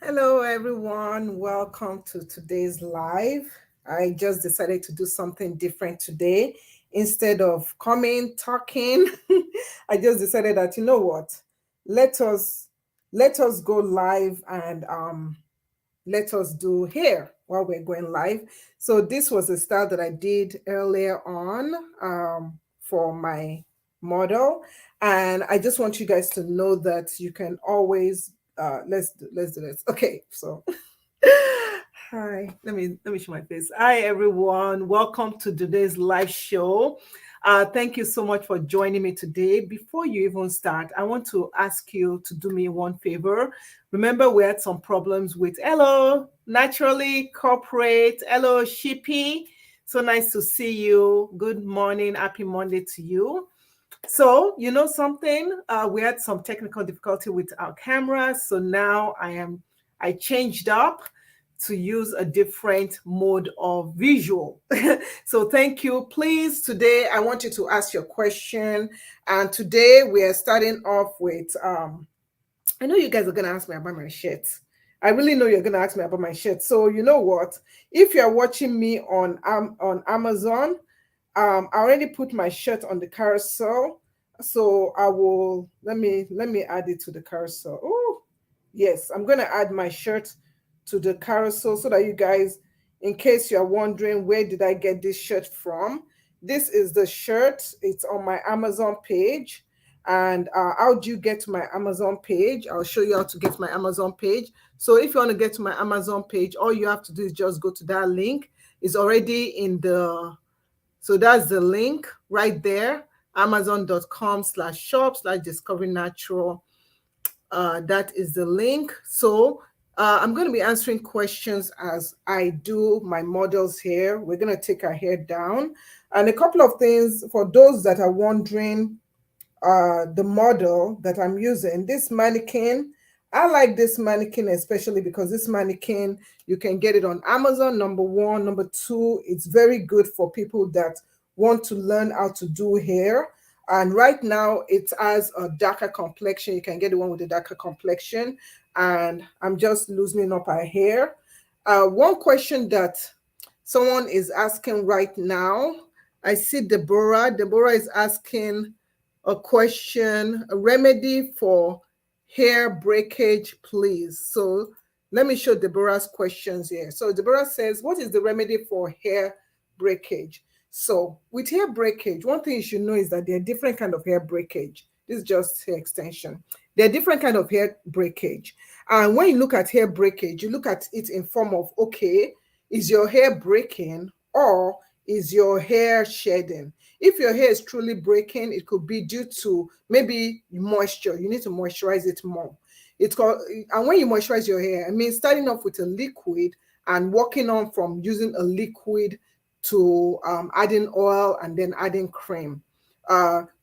Hello, everyone. Welcome to today's live. I just decided to do something different today. Instead of coming, talking, I just decided that you know what? Let us let us go live and let us do hair while we're going live. So this was a style that I did earlier on for my model, and I just want you guys to know that you can always let's do this. Okay, so hi, let me show my face. Hi everyone, welcome to today's live show. Thank you so much for joining me today. Before you even start, I want to ask you to do me one favor. Remember, we had some problems with hello, naturally corporate, hello, Shippy. So nice to see you. Good morning, happy Monday to you. So, you know something? We had some technical difficulty with our cameras. So now I changed up to use a different mode of visual. So thank you. Please, today I want you to ask your question. And today we are starting off with I know you guys are gonna ask me about my shirt. I really know you're gonna ask me about my shirt. So you know what? If you're watching me on Amazon, I already put my shirt on the carousel. So I will let me add it to the carousel. Oh, yes, I'm gonna add my shirt to the carousel so that you guys, in case you're wondering where did I get this shirt from, this is the shirt. It's on my Amazon page. And how do you get to my Amazon page? I'll show you how to get to my Amazon page. So if you want to get to my Amazon page, all you have to do is just go to that link. It's already in the, so that's the link right there, amazon.com/shop/discovery natural. That is the link. So I'm going to be answering questions as I do my models here. We're going to take our hair down. And a couple of things for those that are wondering, the model that I'm using, this mannequin. I like this mannequin especially because this mannequin, you can get it on Amazon, number one. Number two, it's very good for people that want to learn how to do hair. And right now it has a darker complexion. You can get the one with a darker complexion. And I'm just loosening up her hair. One question that someone is asking right now, I see Deborah. Deborah is asking a question, a remedy for hair breakage, please. So let me show Deborah's questions here. So Deborah says, what is the remedy for hair breakage? So with hair breakage, one thing you should know is that there are different kind of hair breakage. This is just hair extension. There are different kind of hair breakage. And when you look at hair breakage, you look at it in form of, okay, is your hair breaking or is your hair shedding? If your hair is truly breaking, it could be due to maybe moisture. You need to moisturize it more. It's called, and when you moisturize your hair, I mean starting off with a liquid and working on from using a liquid to adding oil and then adding cream.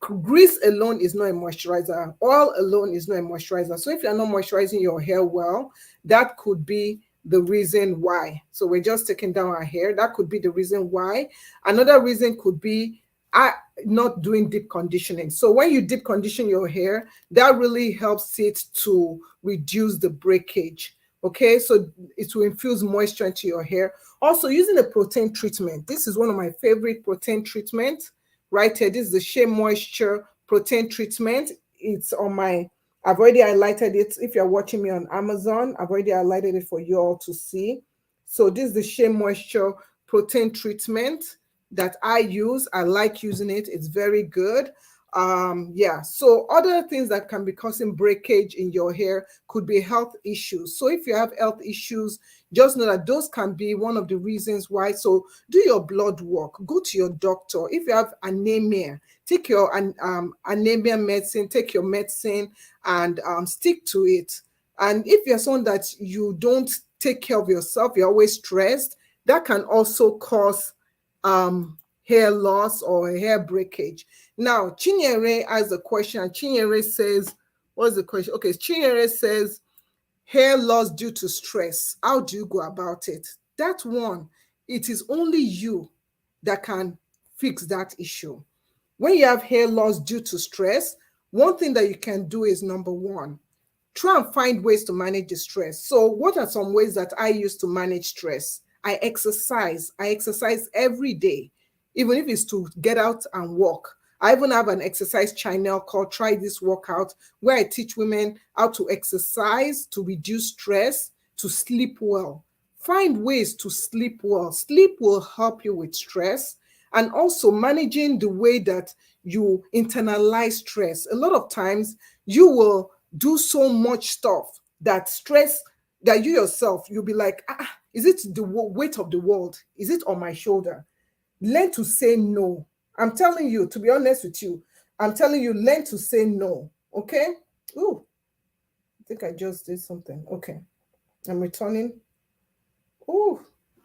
Grease alone is not a moisturizer. Oil alone is not a moisturizer. So if you're not moisturizing your hair well, that could be the reason why. So we're just taking down our hair. That could be the reason why. Another reason could be not doing deep conditioning. So when you deep condition your hair, that really helps it to reduce the breakage. Okay, so it will infuse moisture into your hair. Also, using a protein treatment. This is one of my favorite protein treatments right here. This is the Shea Moisture protein treatment. It's on my, I've already highlighted it. If you're watching me on Amazon, I've already highlighted it for you all to see. So this is the Shea Moisture protein treatment that I use. I like using it. It's very good. Yeah, so other things that can be causing breakage in your hair could be health issues. So if you have health issues, just know that those can be one of the reasons why. So do your blood work, go to your doctor. If you have anemia, take your anemia medicine, take your medicine and stick to it. And if you're someone that you don't take care of yourself, you're always stressed, that can also cause hair loss or hair breakage. Now, Chinyere has a question, and Chinyere says, what's the question? Okay, Chinyere says, hair loss due to stress. How do you go about it? That one, it is only you that can fix that issue. When you have hair loss due to stress, one thing that you can do is number one, try and find ways to manage the stress. So what are some ways that I use to manage stress? I exercise. I exercise every day, even if it's to get out and walk. I even have an exercise channel called Try This Workout, where I teach women how to exercise, to reduce stress, to sleep well. Find ways to sleep well. Sleep will help you with stress, and also managing the way that you internalize stress. A lot of times you will do so much stuff that stress, that you yourself, you'll be like, is it the weight of the world? Is it on my shoulder? Learn to say no. I'm telling you, to be honest with you, I'm telling you, learn to say no. Okay? Ooh, I think I just did something. Okay. I'm returning. Ooh,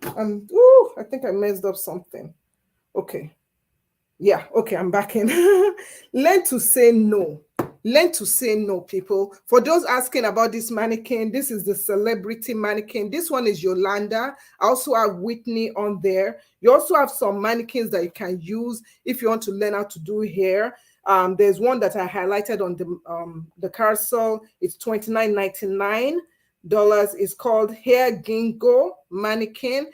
I think I messed up something. Okay. Yeah, okay, I'm back in. Learn to say no. Learn to say no, people. For those asking about this mannequin, this is the celebrity mannequin. This one is Yolanda. I also have Whitney on there. You also have some mannequins that you can use if you want to learn how to do hair. There's one that I highlighted on the carousel. It's $29.99. It's called Hair Gingo Mannequin.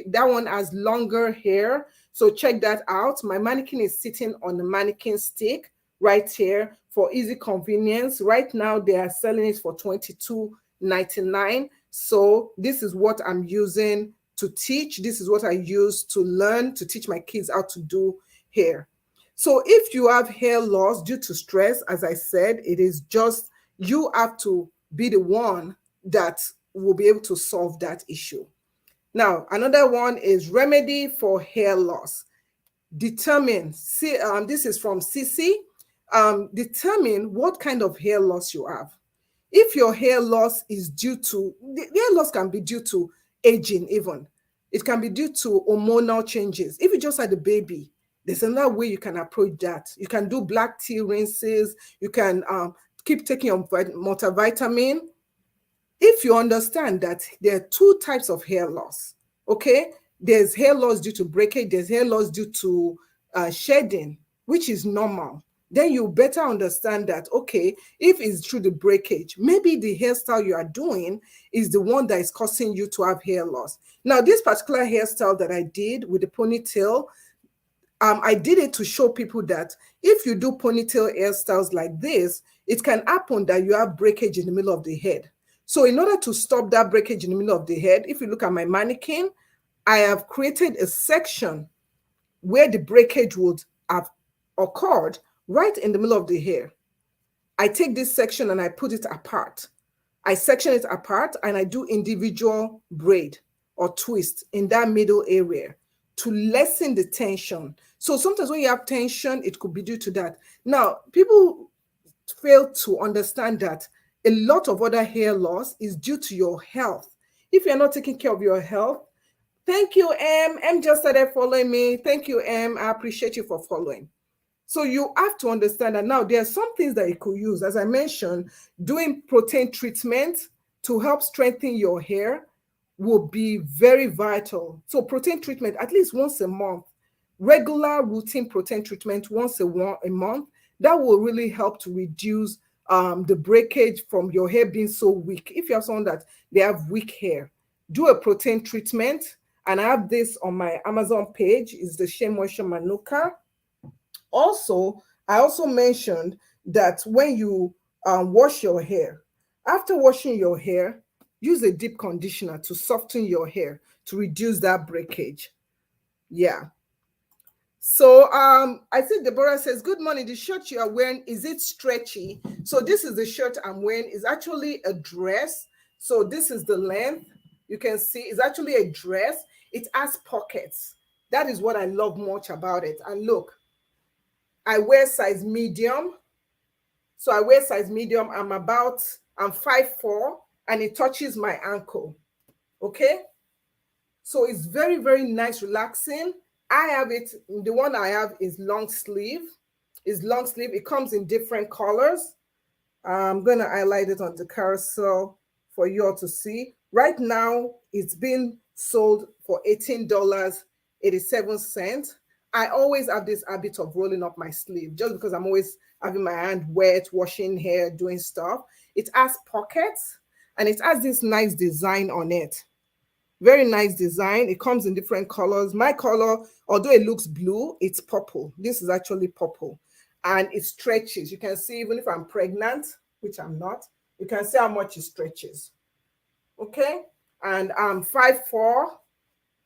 That one has longer hair. So check that out. My mannequin is sitting on the mannequin stick right here for easy convenience. Right now, they are selling it for $22.99. So this is what I'm using to teach. This is what I use to learn, to teach my kids how to do hair. So if you have hair loss due to stress, as I said, it is just, you have to be the one that will be able to solve that issue. Now, another one is remedy for hair loss. Determine, this is from Sissy. Determine what kind of hair loss you have. If your hair loss is due to, the hair loss can be due to aging even. It can be due to hormonal changes. If you just had a baby, there's another way you can approach that. You can do black tea rinses. You can keep taking your multivitamin. If you understand that there are two types of hair loss, okay? There's hair loss due to breakage, there's hair loss due to shedding, which is normal. Then you better understand that, okay, if it's through the breakage, maybe the hairstyle you are doing is the one that is causing you to have hair loss. Now, this particular hairstyle that I did with the ponytail, I did it to show people that if you do ponytail hairstyles like this, it can happen that you have breakage in the middle of the head. So in order to stop that breakage in the middle of the head, if you look at my mannequin, I have created a section where the breakage would have occurred right in the middle of the hair. I take this section and I put it apart. I section it apart and I do individual braid or twist in that middle area to lessen the tension. So sometimes when you have tension, it could be due to that. Now, people fail to understand that a lot of other hair loss is due to your health. If you're not taking care of your health, thank you, M. M just started following me. Thank you, M. I appreciate you for following. So you have to understand that now there are some things that you could use. As I mentioned, doing protein treatment to help strengthen your hair will be very vital. So protein treatment at least once a month, regular routine protein treatment once a month, that will really help to reduce the breakage from your hair being so weak. If you have someone that they have weak hair, do a protein treatment. And I have this on my Amazon page. It's the Shea Moisture Manuka. Also, I also mentioned that when you wash your hair, after washing your hair, use a deep conditioner to soften your hair to reduce that breakage. Yeah. So I think Deborah says, good morning. The shirt you are wearing, is it stretchy? So this is the shirt I'm wearing. It's actually a dress. So this is the length. You can see it's actually a dress. It has pockets. That is what I love much about it. And look, I wear size medium. So I wear size medium. I'm 5'4", and it touches my ankle. Okay. So it's very, very nice, relaxing. I have it, the one I have is long sleeve. It's long sleeve. It comes in different colors. I'm going to highlight it on the carousel for you all to see. Right now, it's been sold for $18.87. I always have this habit of rolling up my sleeve just because I'm always having my hand wet, washing hair, doing stuff. It has pockets and it has this nice design on it. Very nice design. It comes in different colors. My color, although it looks blue, it's purple. This is actually purple. And it stretches. You can see even if I'm pregnant, which I'm not, you can see how much it stretches. Okay? And I'm 5'4".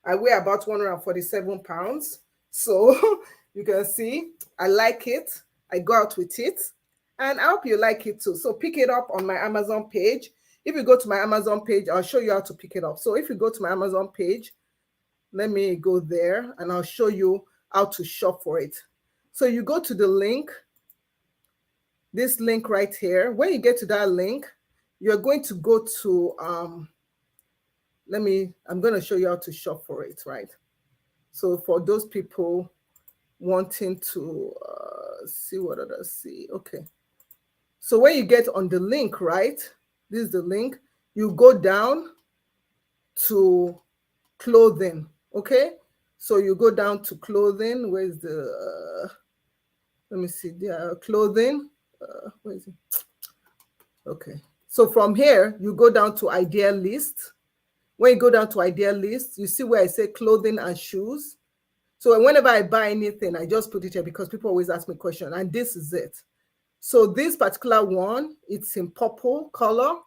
I weigh about 147 pounds. So you can see, I like it. I go out with it. And I hope you like it too. So pick it up on my Amazon page. If you go to my Amazon page, I'll show you how to pick it up. So if you go to my Amazon page, let me go there and I'll show you how to shop for it. So you go to the link, this link right here. When you get to that link, you're going to go to, I'm going to show you how to shop for it, right? So for those people wanting to see what others see, okay. So when you get on the link, right? This is the link. You go down to clothing, okay? So you go down to clothing. Where's the, let me see, the clothing. Where is it? Okay. So from here, you go down to idea list. When you go down to idea list, you see where I say clothing and shoes. So whenever I buy anything, I just put it here because people always ask me questions, and this is it. So this particular one, it's in purple color.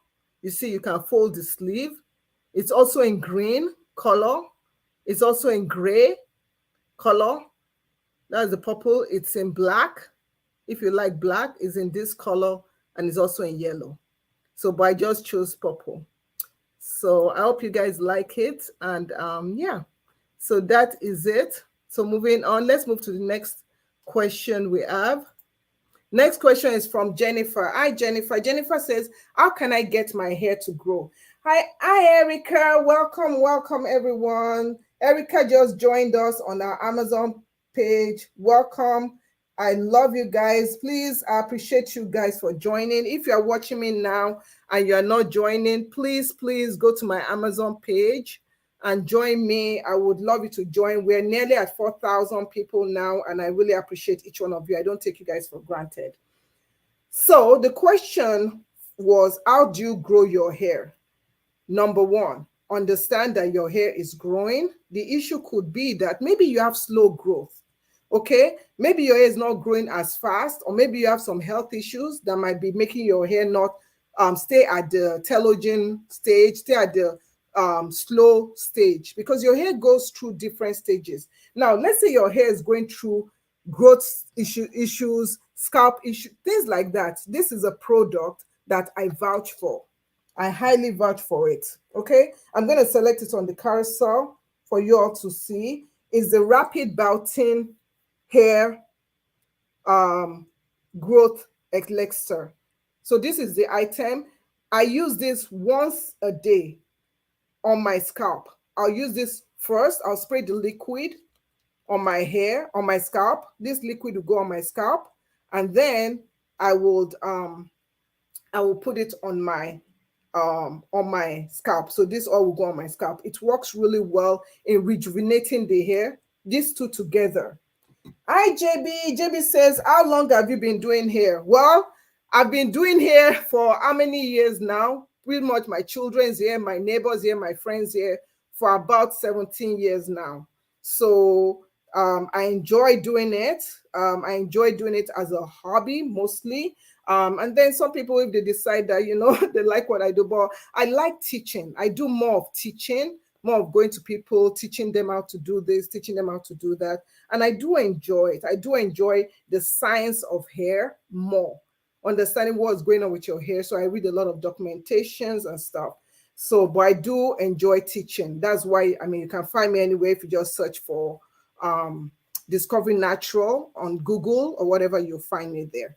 You see, you can fold the sleeve. It's also in green color. It's also in gray color. That's the purple. It's in black. If you like black, it's in this color, and it's also in yellow. So, but I just chose purple. So I hope you guys like it. And yeah, so that is it. So moving on, let's move to the next question we have. Next question is from Jennifer. Hi, Jennifer. Jennifer says, how can I get my hair to grow? Hi, Erica. Welcome, everyone. Erica just joined us on our Amazon page. Welcome. I love you guys. Please, I appreciate you guys for joining. If you're watching me now and you're not joining, please go to my Amazon page and join me. I would love you to join. We're nearly at 4,000 people now, and I really appreciate each one of you. I don't take you guys for granted. So the question was, how do you grow your hair? Number one, understand that your hair is growing. The issue could be that maybe you have slow growth. Okay, maybe your hair is not growing as fast, or maybe you have some health issues that might be making your hair not stay at the telogen stage, stay at the slow stage, because your hair goes through different stages. Now, let's say your hair is going through growth issues, scalp issues, things like that. This is a product that I vouch for. I highly vouch for it. Okay, I'm going to select it on the carousel for you all to see. Is the Rapid Biotin Hair Growth Elixir. So this is the item. I use this once a day on my scalp. I'll use this first. I'll spray the liquid on my hair, on my scalp. This liquid will go on my scalp, and then I will put it on my scalp. So this all will go on my scalp. It works really well in rejuvenating the hair. These two together. Hi, JB. JB says, how long have you been doing hair? Well, I've been doing hair for how many years now? Pretty much my children's hair, my neighbors' hair, my friends' hair, for about 17 years now. So I enjoy doing it. I enjoy doing it as a hobby mostly. And then some people, if they decide that, you know, they like what I do, but I like teaching. I do more of teaching, more of going to people, teaching them how to do this, teaching them how to do that. And I do enjoy it. I do enjoy the science of hair more, understanding what's going on with your hair. So I read a lot of documentations and stuff. So, but I do enjoy teaching. That's why, I mean, you can find me anywhere if you just search for Discovery Natural on Google or whatever, you'll find me there.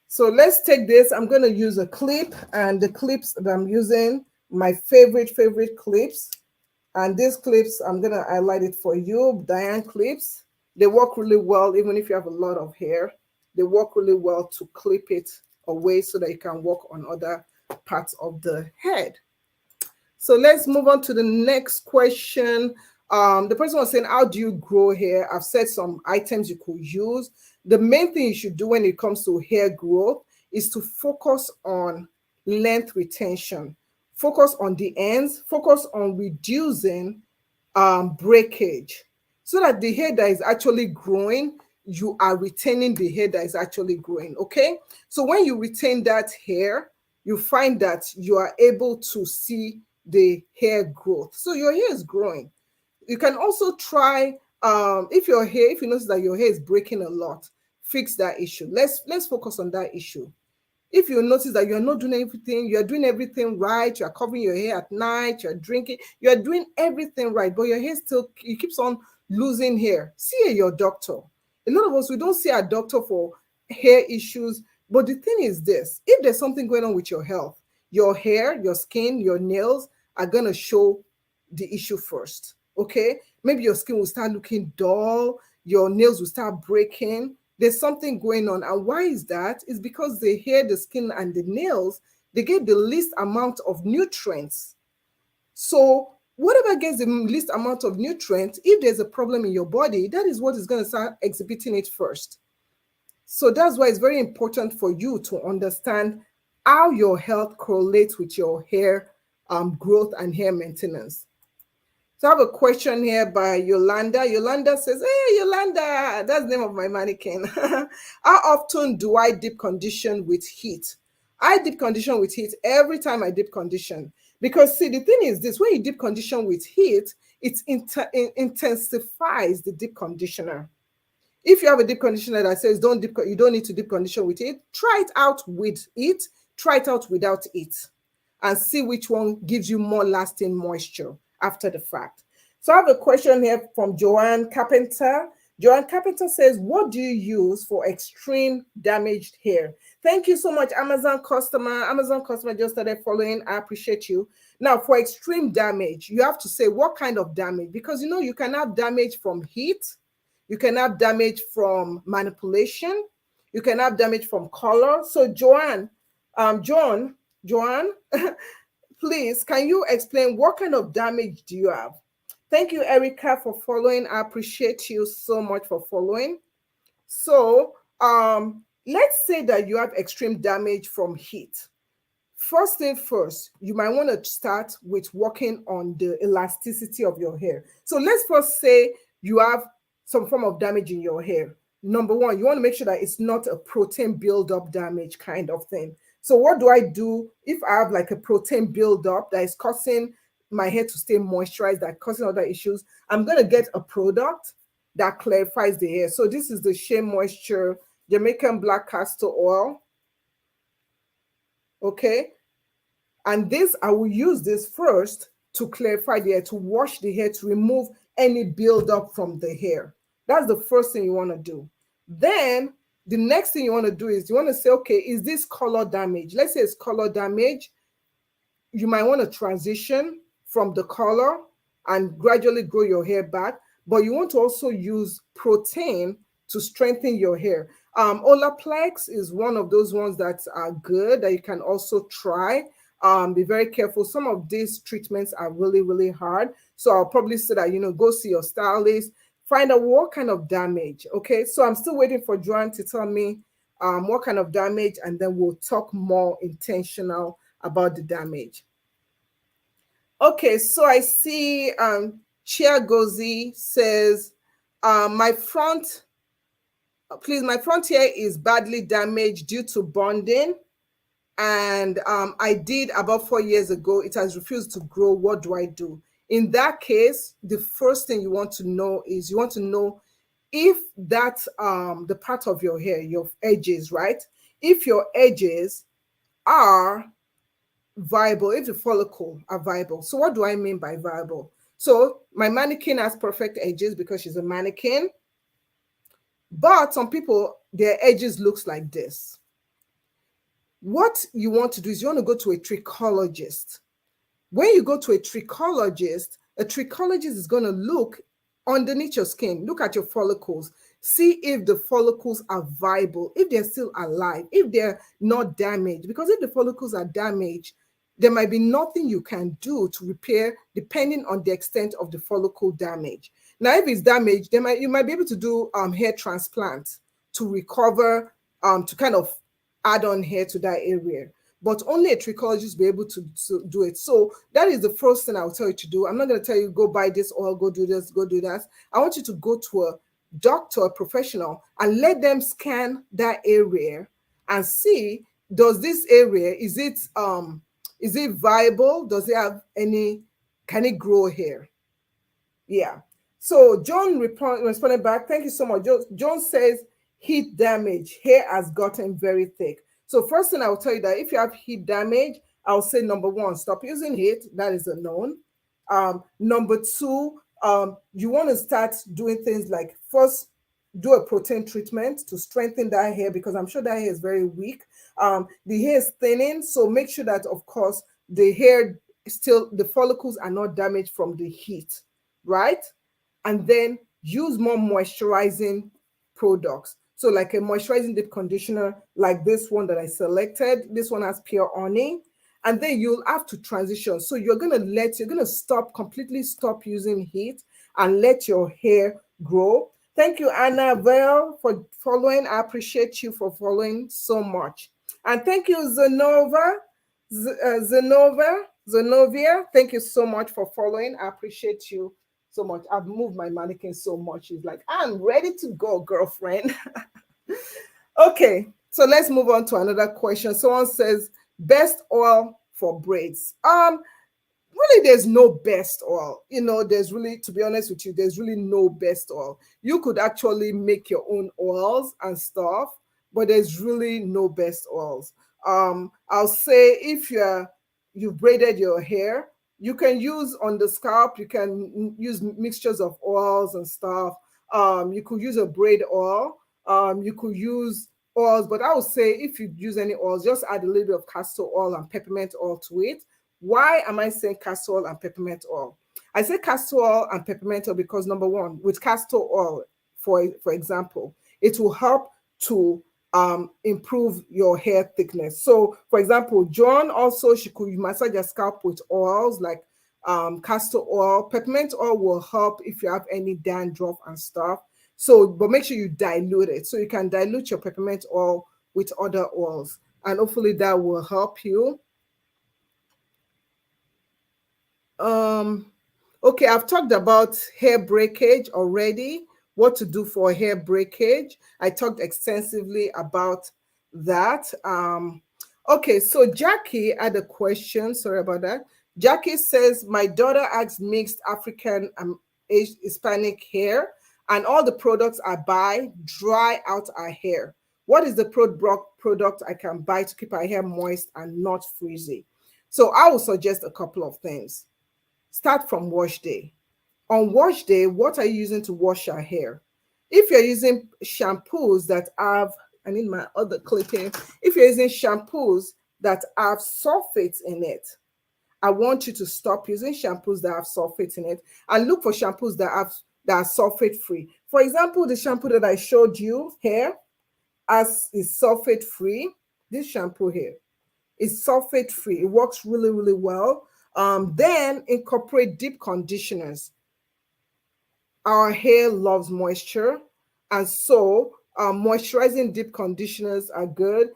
So let's take this. I'm going to use a clip, and the clips that I'm using, my favorite clips. And these clips, I'm going to highlight it for you, Diane clips. They work really well, even if you have a lot of hair. They work really well to clip it away so that you can work on other parts of the head. So let's move on to the next question. The person was saying, how do you grow hair? I've said some items you could use. The main thing you should do when it comes to hair growth is to focus on length retention, focus on the ends, focus on reducing breakage, so that the hair that is actually growing, you are retaining the hair that is actually growing. Okay, so when you retain that hair, you find that you are able to see the hair growth, so your hair is growing. You can also try, if you notice that your hair is breaking a lot, fix that issue. Let's focus on that issue. If you notice that you're not doing everything, you're doing everything right, you're covering your hair at night, you're drinking, you're doing everything right, but your hair still, it keeps on losing hair, see your doctor. A lot of us, we don't see our doctor for hair issues, but the thing is this: if there's something going on with your health, your hair, your skin, your nails are going to show the issue first. Okay, maybe your skin will start looking dull, your nails will start breaking. There's something going on. And why is that? It's because the hair, the skin, and the nails, they get the least amount of nutrients. So whatever gets the least amount of nutrients, if there's a problem in your body, that is what is going to start exhibiting it first. So that's why it's very important for you to understand how your health correlates with your hair growth and hair maintenance. So I have a question here by Yolanda. Yolanda says, hey, Yolanda, that's the name of my mannequin. How often do I deep condition with heat? I deep condition with heat every time I deep condition. Because see, the thing is this: when you deep condition with heat, it intensifies the deep conditioner. If you have a deep conditioner that says you don't need to deep condition with it, try it out with it, try it out without it, and see which one gives you more lasting moisture after the fact. So I have a question here from Joanne Carpenter. Joanne Carpenter says, what do you use for extreme damaged hair? Thank you so much, Amazon customer. Amazon customer just started following. I appreciate you. Now, for extreme damage, you have to say what kind of damage, because you know you can have damage from heat, you can have damage from manipulation, you can have damage from color. So Joanne, Joanne, please, can you explain what kind of damage do you have? Thank you, Erica, for following. I appreciate you so much for following. So let's say that you have extreme damage from heat. First thing first, you might want to start with working on the elasticity of your hair. So let's first say you have some form of damage in your hair. Number one, you want to make sure that it's not a protein buildup damage kind of thing. So what do I do if I have like a protein buildup that is causing my hair to stay moisturized, that causing other issues? I'm going to get a product that clarifies the hair. So this is the Shea Moisture Jamaican Black Castor Oil. Okay. And this, I will use this first to clarify the hair, to wash the hair, to remove any buildup from the hair. That's the first thing you want to do. Then the next thing you want to do is you want to say, okay, is this color damage? Let's say it's color damage. You might want to transition from the color and gradually grow your hair back, but you want to also use protein to strengthen your hair. Olaplex is one of those ones that are good that you can also try. Be very careful. Some of these treatments are really, really hard. So I'll probably say that, go see your stylist, find out what kind of damage. Okay, so I'm still waiting for Joanne to tell me what kind of damage, and then we'll talk more intentional about the damage. Okay, so I see Chia Gozi says, my front hair is badly damaged due to bonding, and I did about 4 years ago. It has refused to grow. What do I do? In that case, the first thing you want to know is you want to know if that the part of your hair, your edges, right? If your edges are viable, if the follicle are viable. So what do I mean by viable? So my mannequin has perfect edges because she's a mannequin, but some people, their edges looks like this. What you want to do is you want to go to a trichologist. When you go to a trichologist is going to look underneath your skin, look at your follicles, see if the follicles are viable, if they're still alive, if they're not damaged. Because if the follicles are damaged, there might be nothing you can do to repair depending on the extent of the follicle damage. Now, if it's damaged, you might be able to do hair transplant to recover, to kind of add on hair to that area. But only a trichologist will be able to do it. So that is the first thing I'll tell you to do. I'm not going to tell you go buy this oil, go do this, go do that. I want you to go to a doctor, a professional, and let them scan that area and see, does this area, is it viable? Does it have any, can it grow hair? Yeah. So John responded back, thank you so much. John says heat damage, hair has gotten very thick. So first thing I will tell you that if you have heat damage, I'll say number one, stop using heat. That is a known. Number two, you want to start doing things like, first, do a protein treatment to strengthen that hair, because I'm sure that hair is very weak. The hair is thinning, so make sure that, of course, the hair still, the follicles are not damaged from the heat, right? And then use more moisturizing products. So like a moisturizing deep conditioner, like this one that I selected. This one has pure honey. And then you'll have to transition. So you're going to completely stop using heat and let your hair grow. Thank you, Annabelle, for following. I appreciate you for following so much. And thank you, Zenovia. Thank you so much for following. I appreciate you so much. I've moved my mannequin so much. She's like, I'm ready to go, girlfriend. Okay, so let's move on to another question. Someone says, best oil for braids. Really, there's no best oil. There's really, to be honest with you, there's really no best oil. You could actually make your own oils and stuff, but there's really no best oils. I'll say if you've braided your hair, you can use on the scalp, you can use mixtures of oils and stuff. You could use a braid oil. You could use oils, but I would say if you use any oils, just add a little bit of castor oil and peppermint oil to it. Why am I saying castor oil and peppermint oil? I say castor oil and peppermint oil because, number one, with castor oil, for example, it will help to improve your hair thickness. So, for example, John also, she could massage your scalp with oils like castor oil. Peppermint oil will help if you have any dandruff and stuff. So, but make sure you dilute it. So you can dilute your peppermint oil with other oils, and hopefully that will help you. Okay, I've talked about hair breakage already, what to do for hair breakage. I talked extensively about that. Okay, so Jackie had a question. Sorry about that. Jackie says, my daughter has mixed African and Hispanic hair, and all the products I buy dry out her hair. What is the product I can buy to keep her hair moist and not frizzy? So I will suggest a couple of things. Start from wash day. On wash day, what are you using to wash your hair? If you're using shampoos that have, I need my other clipping. If you're using shampoos that have sulfates in it, I want you to stop using shampoos that have sulfates in it and look for shampoos that are sulfate free. For example, the shampoo that I showed you here is sulfate free. This shampoo here is sulfate free. It works really, really well. Then incorporate deep conditioners. Our hair loves moisture, and so moisturizing deep conditioners are good.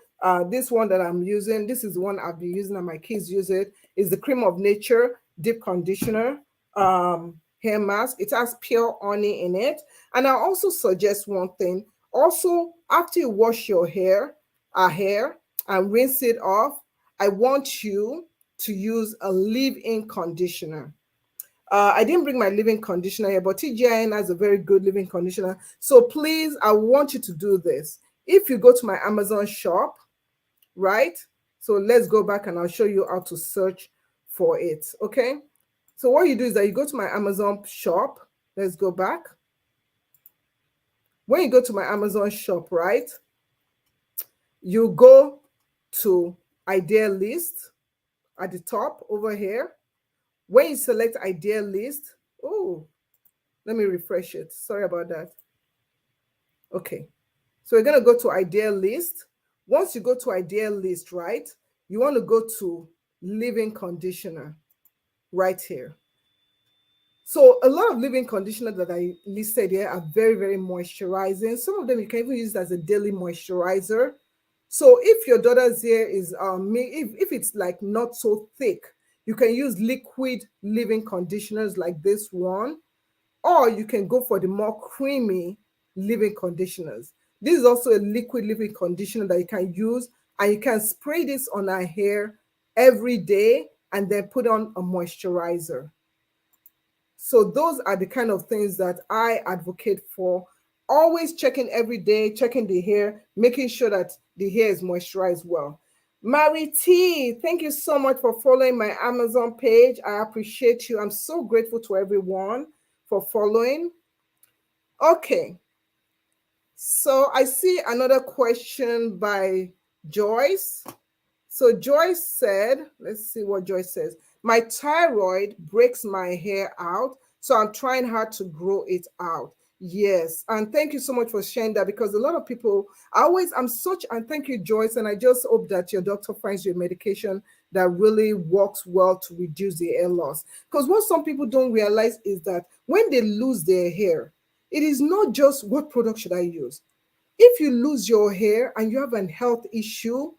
This one that I'm using, this is the one I've been using and my kids use it, is the Cream of Nature Deep Conditioner hair mask. It has pure honey in it. And I also suggest one thing. Also, after you wash your hair and rinse it off, I want you to use a leave-in conditioner. I didn't bring my leave-in conditioner here, but TGIN has a very good leave-in conditioner. So please, I want you to do this. If you go to my Amazon shop, right? So let's go back and I'll show you how to search for it, okay? So what you do is that you go to my Amazon shop. Let's go back. When you go to my Amazon shop, right? You go to Idea List at the top over here. When you select Idea List, oh, let me refresh it. Sorry about that. Okay, so we're going to go to Idea List. Once you go to Idea List, right, you want to go to leave-in conditioner right here. So a lot of leave-in conditioner that I listed here are very, very moisturizing. Some of them you can even use as a daily moisturizer. So if your daughter's hair is if it's like not so thick, you can use liquid leave-in conditioners like this one, or you can go for the more creamy leave-in conditioners. This is also a liquid leave-in conditioner that you can use, and you can spray this on our hair every day and then put on a moisturizer. So those are the kind of things that I advocate for. Always checking every day, checking the hair, making sure that the hair is moisturized well. Mary T, thank you so much for following my Amazon page. I appreciate you. I'm so grateful to everyone for following. Okay, so I see another question by Joyce. So Joyce said, let's see what Joyce says. My thyroid breaks my hair out, so I'm trying hard to grow it out. Yes, and thank you so much for sharing that, because a lot of people and thank you, Joyce, and I just hope that your doctor finds you a medication that really works well to reduce the hair loss. Because what some people don't realize is that when they lose their hair, it is not just what product should I use. If you lose your hair and you have an health issue,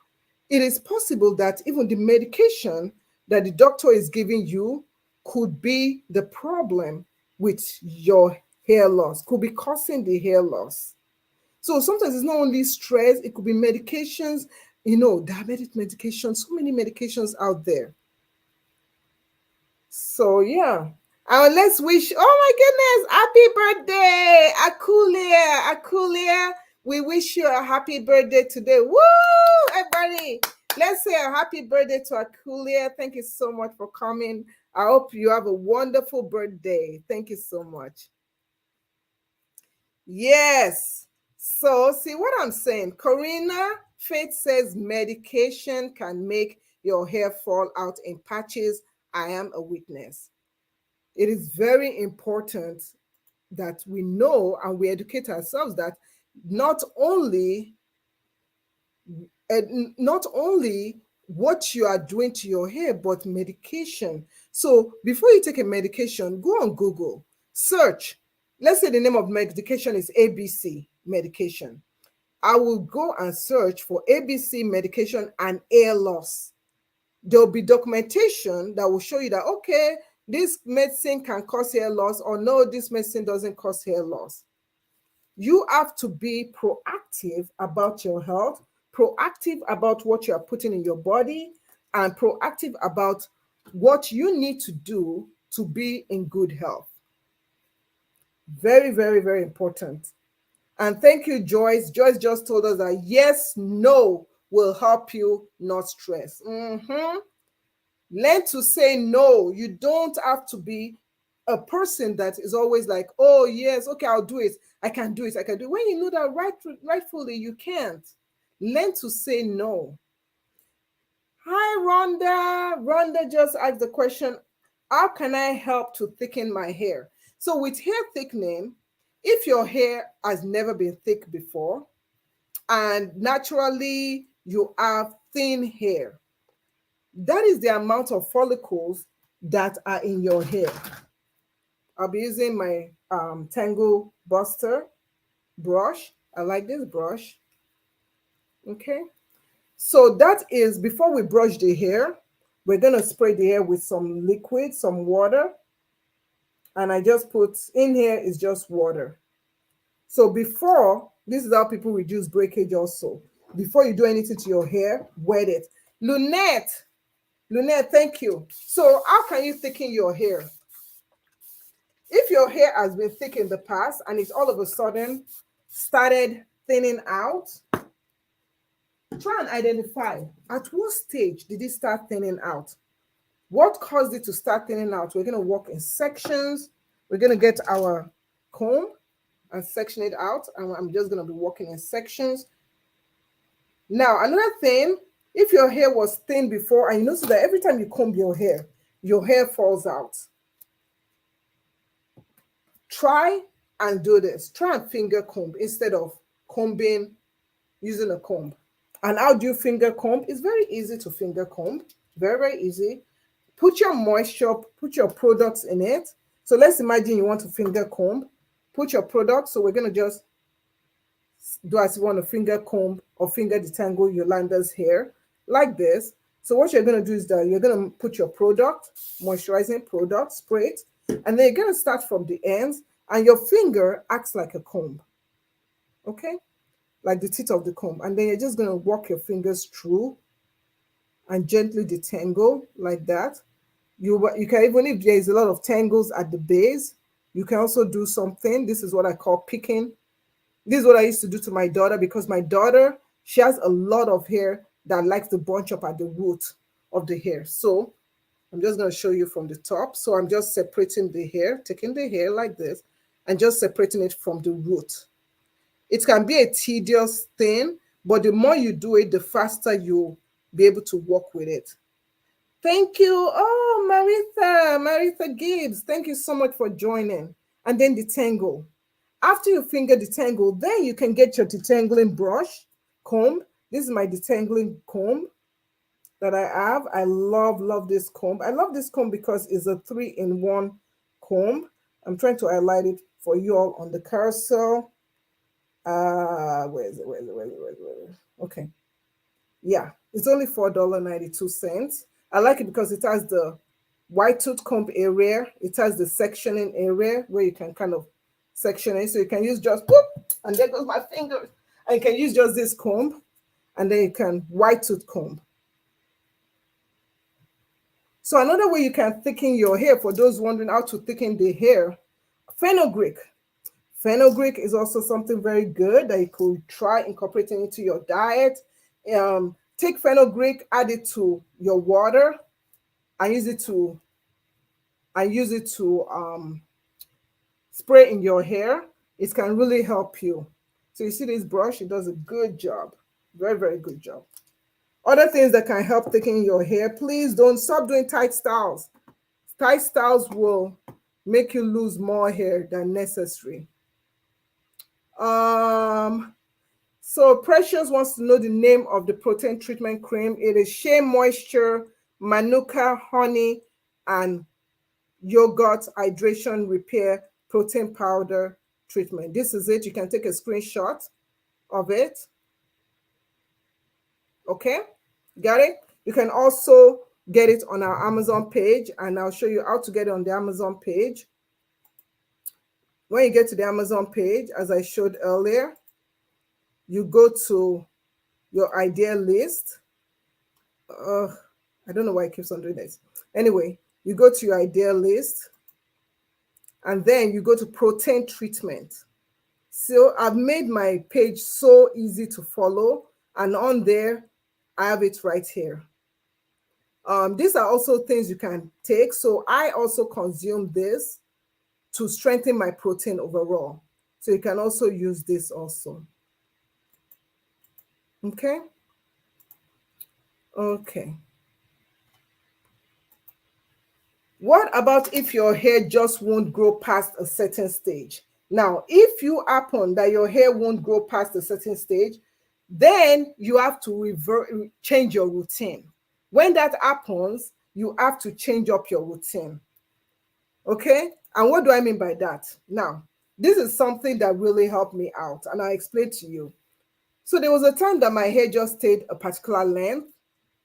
it is possible that even the medication that the doctor is giving you could be the problem with your hair loss, could be causing the hair loss. So sometimes it's not only stress, it could be medications, diabetic medications, so many medications out there. So yeah. Let's wish, oh my goodness, happy birthday, Akulia. Akulia, we wish you a happy birthday today. Woo, everybody. Let's say a happy birthday to Akulia. Thank you so much for coming. I hope you have a wonderful birthday. Thank you so much. Yes. So see what I'm saying. Corina Faith says medication can make your hair fall out in patches. I am a witness. It is very important that we know and we educate ourselves that not only what you are doing to your hair, but medication. So before you take a medication, go on Google, search. Let's say the name of medication is ABC medication. I will go and search for ABC medication and hair loss. There'll be documentation that will show you that, okay, this medicine can cause hair loss, or no, this medicine doesn't cause hair loss. You have to be proactive about your health, proactive about what you are putting in your body, and proactive about what you need to do to be in good health. Very, very, very important. And thank you, Joyce. Joyce just told us that yes, no will help you not stress. Learn to say no. You don't have to be a person that is always like, oh, yes, okay, I'll do it. I can do it. I can do it. When you know that rightfully you can't. Learn to say no. Hi, Rhonda. Rhonda just asked the question, how can I help to thicken my hair? So with hair thickening, if your hair has never been thick before, and naturally you have thin hair, that is the amount of follicles that are in your hair. I'll be using my Tangle Buster brush. I like this brush. Okay. So that is, before we brush the hair, we're going to spray the hair with some liquid, some water. And I just put in here is just water. So this is how people reduce breakage also. Before you do anything to your hair, wet it. Lunette, thank you. So how can you thicken your hair? If your hair has been thick in the past and it's all of a sudden started thinning out, try and identify at what stage did it start thinning out? What caused it to start thinning out? We're going to work in sections. We're going to get our comb and section it out. And I'm just going to be working in sections. Now, another thing, if your hair was thin before and you notice that every time you comb your hair falls out, try and do this. Try and finger comb instead of combing using a comb. And how do you finger comb? It's very easy to finger comb. Very, very easy. Put your moisture, put your products in it. So let's imagine you want to finger comb. Put your product. So we're going to just do as you want to finger comb or finger detangle Yolanda's hair like this. So what you're going to do is that you're going to put your product, moisturizing product, spray it, and then you're going to start from the ends, and your finger acts like a comb, okay? Like the tip of the comb. And then you're just going to walk your fingers through and gently detangle like that. You can, even if there is a lot of tangles at the base, you can also do something. This is what I call picking. This is what I used to do to my daughter, because my daughter, she has a lot of hair that likes to bunch up at the root of the hair. So I'm just going to show you from the top. So I'm just separating the hair, taking the hair like this, and just separating it from the root. It can be a tedious thing, but the more you do it, the faster you'll be able to work with it. Thank you. Oh, Maritha Gibbs, thank you so much for joining. And then detangle. After you finger detangle, then you can get your detangling brush, comb. This is my detangling comb that I have. I love this comb. I love this comb because it's a 3-in-1 comb. I'm trying to highlight it for you all on the carousel. Where is it? Where is it? Okay. Yeah, it's only $4.92. I like it because it has the white tooth comb area. It has the sectioning area where you can kind of section it. So you can use just, whoop, and there goes my fingers. And you can use just this comb, and then you can white tooth comb. So another way you can thicken your hair, for those wondering how to thicken the hair, fenugreek. Fenugreek is also something very good that you could try incorporating into your diet. Take fenugreek, add it to your water, and use it to spray in your hair. It can really help you. So you see this brush, it does a good job. Very, very good job. Other things that can help thicken your hair, please don't stop doing tight styles. Tight styles will make you lose more hair than necessary. So Precious wants to know the name of the protein treatment cream. It is Shea Moisture, Manuka Honey, and Yogurt Hydration Repair Protein Powder Treatment. This is it. You can take a screenshot of it. Okay, got it? You can also get it on our Amazon page, and I'll show you how to get it on the Amazon page. When you get to the Amazon page, as I showed earlier, you go to your idea list. I don't know why it keeps on doing this. Anyway, you go to your idea list, and then you go to protein treatment. So I've made my page so easy to follow, and on there, I have it right here. These are also things you can take. So I also consume this to strengthen my protein overall. So you can also use this also. Okay. Okay. What about if your hair just won't grow past a certain stage? Now, if you happen that your hair won't grow past a certain stage, then you have to change your routine. When that happens, you have to change up your routine. Okay? And what do I mean by that? Now, this is something that really helped me out, and I'll explain to you. So there was a time that my hair just stayed a particular length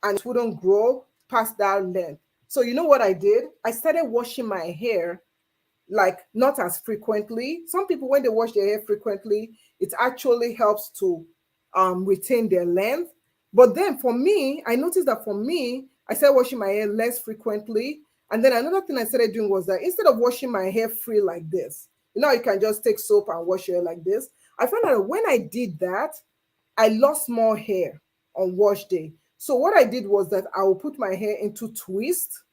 and it wouldn't grow past that length. So you know what I did? I started washing my hair, like not as frequently. Some people, when they wash their hair frequently, it actually helps to retain their length. But then for me, I noticed that for me, I started washing my hair less frequently. And then another thing I started doing was that instead of washing my hair free like this, you can just take soap and wash your hair like this. I found out that when I did that, I lost more hair on wash day. So what I did was that I will put my hair into twists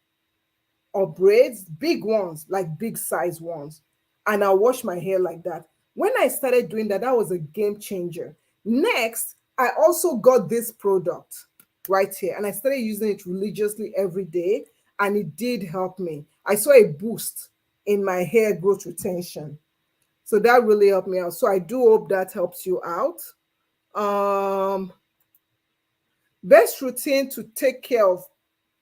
or braids, big ones, like big size ones, and I'll wash my hair like that. When I started doing that, that was a game changer. Next, I also got this product right here, and I started using it religiously every day, and it did help me. I saw a boost in my hair growth retention. So that really helped me out. So I do hope that helps you out. Best routine to take care of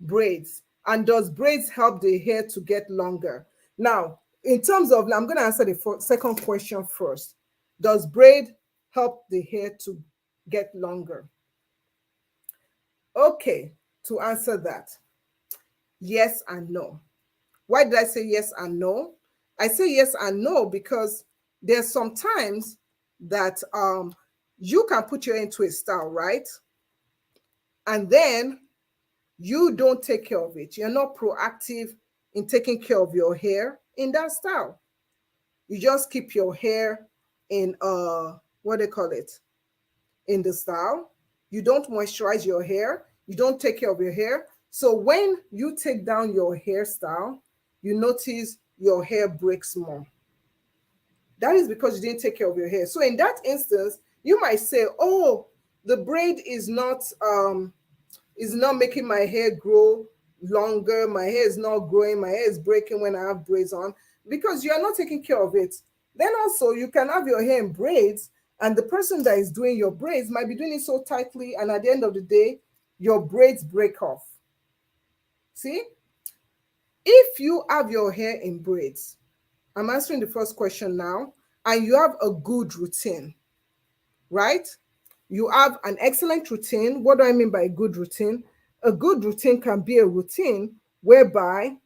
braids? And does braids help the hair to get longer? Now, in terms of, I'm going to answer the second question first. Does braid help the hair to get longer? Okay, to answer that, yes and no. Why did I say yes and no? I say yes and no because there's sometimes that you can put your hair into a style, right? And then you don't take care of it. You're not proactive in taking care of your hair in that style. You just keep your hair in what they call it, in the style. You don't moisturize your hair. You don't take care of your hair. So when you take down your hairstyle, you notice your hair breaks more. That is because you didn't take care of your hair. So in that instance, you might say, oh, the braid is not making my hair grow longer. My hair is not growing. My hair is breaking when I have braids on, because you are not taking care of it. Then also you can have your hair in braids, and the person that is doing your braids might be doing it so tightly, and at the end of the day, your braids break off. See, if you have your hair in braids, I'm answering the first question now, and you have a good routine, right? You have an excellent routine. What do I mean by a good routine? A good routine can be a routine whereby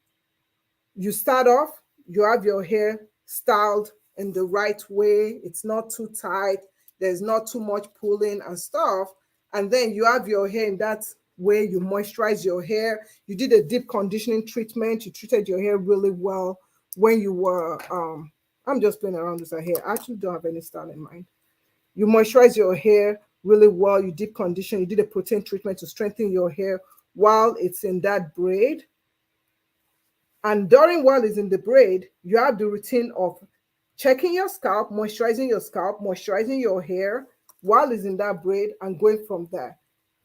you start off, you have your hair styled in the right way. It's not too tight. There's not too much pulling and stuff. And then you have your hair in that way. You moisturize your hair. You did a deep conditioning treatment. You treated your hair really well when you were, I'm just playing around with her hair. I actually don't have any style in mind. You moisturize your hair really well. You deep condition. You did a protein treatment to strengthen your hair while it's in that braid. And during while it's in the braid, you have the routine of checking your scalp, moisturizing your hair while it's in that braid, and going from there.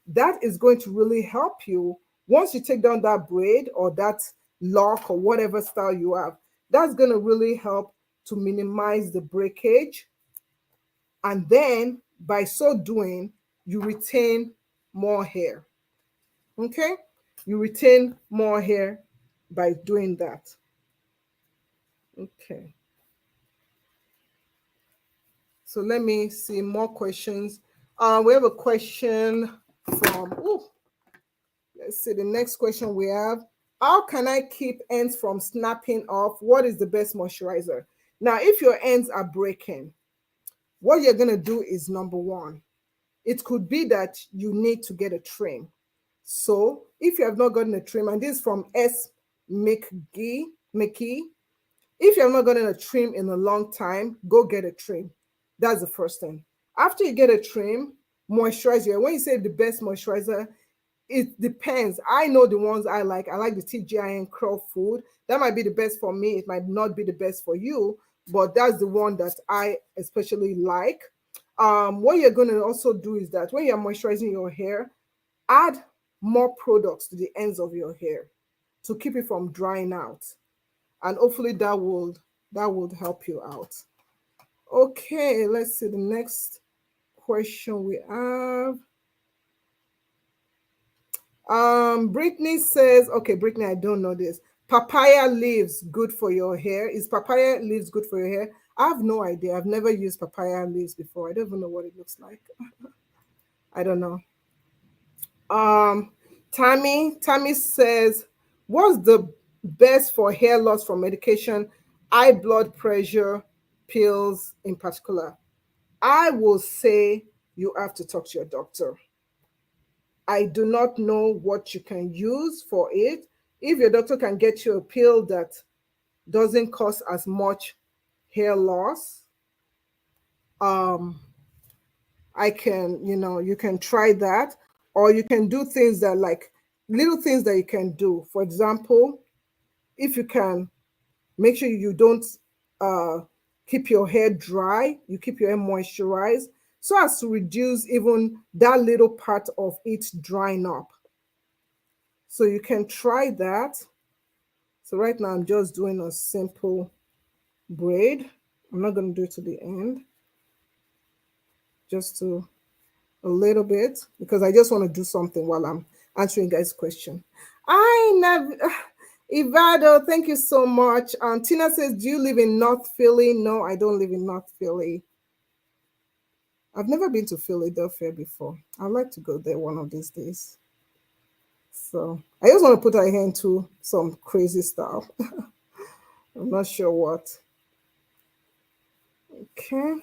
That is going to really help you once you take down that braid or that lock or whatever style you have. That's going to really help to minimize the breakage. And then by so doing, you retain more hair. Okay? You retain more hair by doing that. Okay. So let me see more questions. We have a question from, let's see, the next question we have. How can I keep ends from snapping off? What is the best moisturizer? Now, if your ends are breaking, what you're going to do is, number one, it could be that you need to get a trim. So if you have not gotten a trim, and this is from S. McGee, if you have not gotten a trim in a long time, go get a trim. That's the first thing. After you get a trim, moisturize your hair. When you say the best moisturizer, it depends. I know the ones I like. I like the TGIN Curl Food. That might be the best for me. It might not be the best for you, but that's the one that I especially like. What you're going to also do is that when you're moisturizing your hair, add more products to the ends of your hair to keep it from drying out, and hopefully that would help you out. Okay, let's see the next question we have. Brittany says, okay, Brittany, I don't know this. Papaya leaves good for your hair. Is papaya leaves good for your hair? I have no idea. I've never used papaya leaves before. I don't even know what it looks like. I don't know. Tammy says, what's the best for hair loss from medication, high blood pressure, pills in particular? I will say you have to talk to your doctor. I do not know what you can use for it. If your doctor can get you a pill that doesn't cause as much hair loss, I can, you can try that, or you can do things that, like, little things that you can do. For example, if you can make sure you don't keep your hair dry, you keep your hair moisturized so as to reduce even that little part of it drying up. So you can try that. So right now I'm just doing a simple braid. I'm not going to do it to the end, just to a little bit, because I just want to do something while I'm answering guys' question. I never. Ivado, thank you so much. Tina says, do you live in North Philly? No, I don't live in North Philly. I've never been to Philadelphia before. I'd like to go there one of these days. So I just want to put her hair into some crazy style. I'm not sure what. Okay.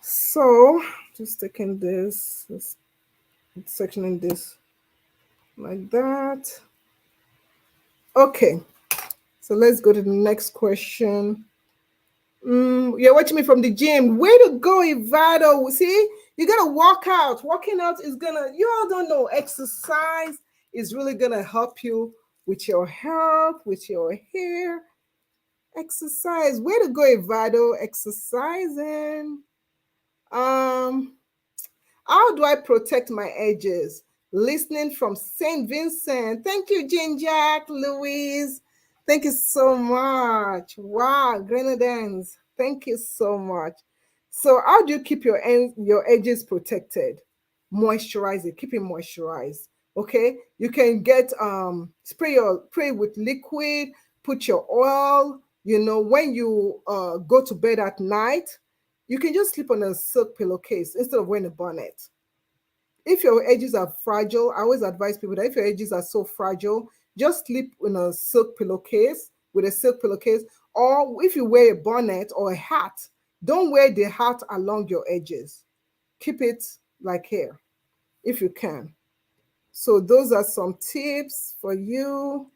So just taking this, sectioning this like that. Okay. So let's go to the next question. You're watching me from the gym. Way to go, Ivado. See, you gotta walk out. Walking out is gonna, you all don't know, exercise is really gonna help you with your health, with your hair. Exercise. Way to go, Ivado. Exercising. Um, how do I protect my edges? Listening from St. Vincent. Thank you, Jane Jack, Louise. Thank you so much. Wow, Grenadines. Thank you so much. So, how do you keep your edges protected? Moisturize it. Keep it moisturized. Okay. You can get spray with liquid. Put your oil. You know, when you go to bed at night, you can just sleep on a silk pillowcase instead of wearing a bonnet. If your edges are fragile, I always advise people that if your edges are so fragile, just sleep in a silk pillowcase with a silk pillowcase. Or if you wear a bonnet or a hat, don't wear the hat along your edges. Keep it like here if you can. So those are some tips for you.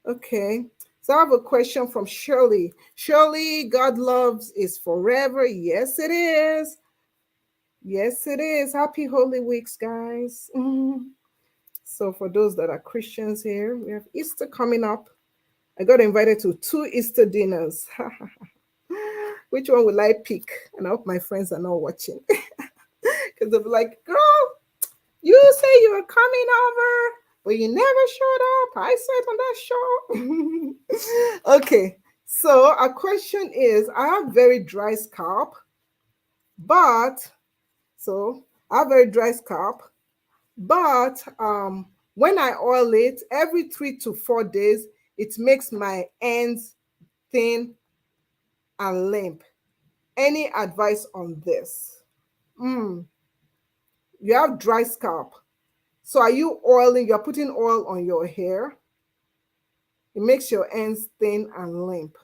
Okay. So I have a question from Shirley. Shirley, God loves is forever. Yes, it is. Yes, it is. Happy Holy Weeks, guys. So for those that are Christians here, we have Easter coming up. I got invited to 2 Easter dinners. Which one will I pick? And I hope my friends are not watching. Because they'll be like, girl, you say you were coming over, but you never showed up. I said on that show. Okay, so our question is, I have very dry scalp, but I have very dry scalp, but when I oil it every 3 to 4 days, it makes my ends thin and limp. Any advice on this? You have dry scalp. So are you oiling? You're putting oil on your hair. It makes your ends thin and limp.